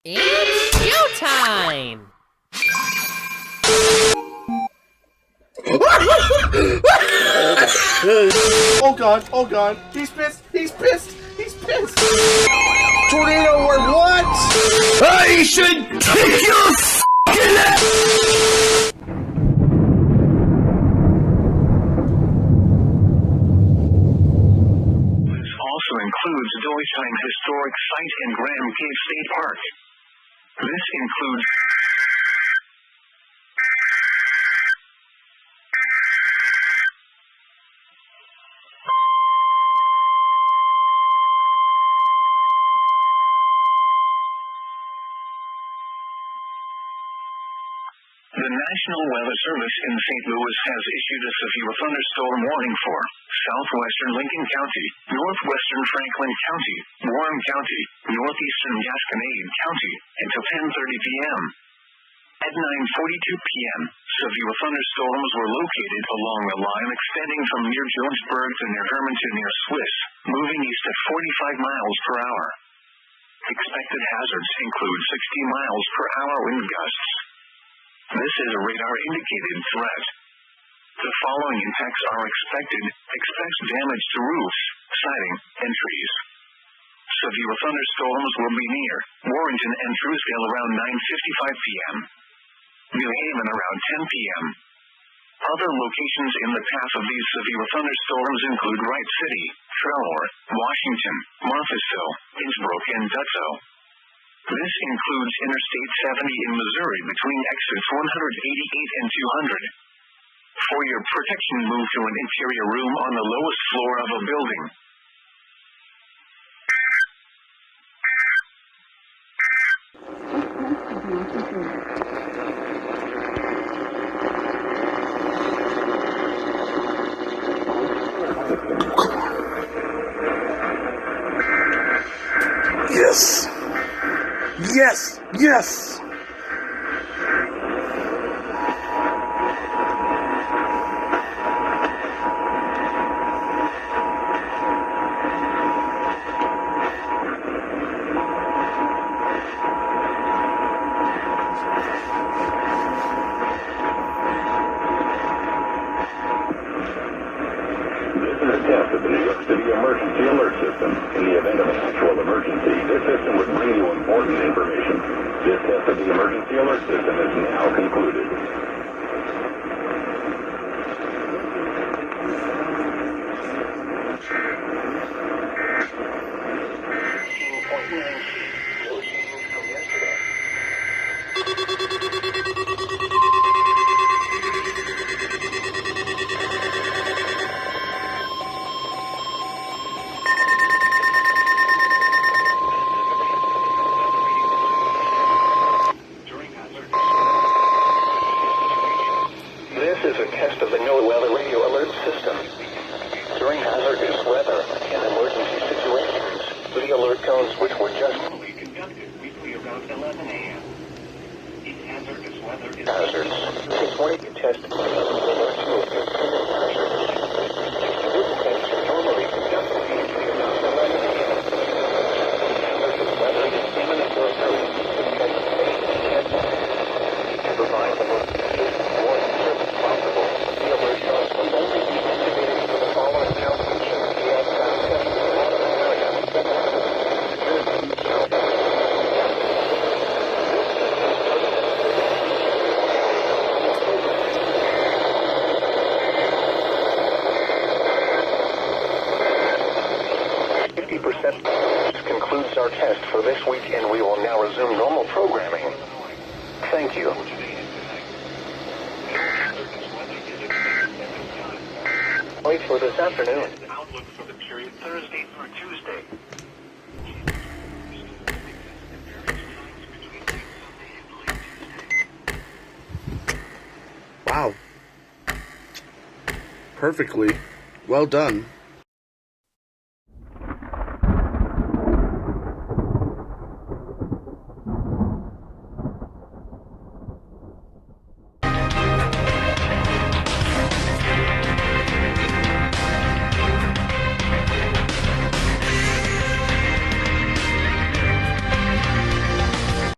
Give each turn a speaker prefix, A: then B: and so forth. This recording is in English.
A: It's showtime!
B: Oh god, he's pissed!
C: Tornado or what?
D: I should kick your f***ing ass! This also includes Doystein Historic Site and Grand Cave State Park. This includes the National Weather Service in St. Louis has issued a severe thunderstorm warning for southwestern Lincoln County, northwestern Franklin County, Warren County, northeastern Gasconade County, until 10:30 p.m. At 9:42 p.m., severe thunderstorms were located along a line extending from near Jonesburg to near Herman to near Swiss, moving east at 45 miles per hour. Expected hazards include 60 miles per hour wind gusts. This is a radar-indicated threat. The following impacts are expected. Expect damage to roofs, siding, and trees. Severe thunderstorms will be near Warrenton and Truesdale around 9:55 p.m. New Haven around 10 p.m. Other locations in the path of these severe thunderstorms include Wright City, Trelor, Washington, Marthasville, Innsbrook, and Dutzow. This includes Interstate 70 in Missouri between exits 188 and 200. For your protection, move to an interior room on the lowest floor of a building. Yes! Yes! Yes!
E: Test of the New York City Emergency Alert System. In the event of an actual emergency, this system would bring you important information. This test of the Emergency Alert System is now concluded. This is a test of the NOAA Weather Radio Alert System. During hazardous weather and emergency situations, the alert tones which were just conducted weekly around 11 a.m. In hazardous weather is hazards. This morning you test alerts will be hazards. This test is normally conducted weekly around 11 a.m. Hazardous weather is imminent or occurring. To provide the most warning service possible, the alert tones will only be activated for the following outreach and EAS sound test in North America. This concludes our test for this week, and we will now resume normal programming. Thank you. Wait for this afternoon. Outlook for the period Thursday through Tuesday.
B: Wow. Perfectly. Well done.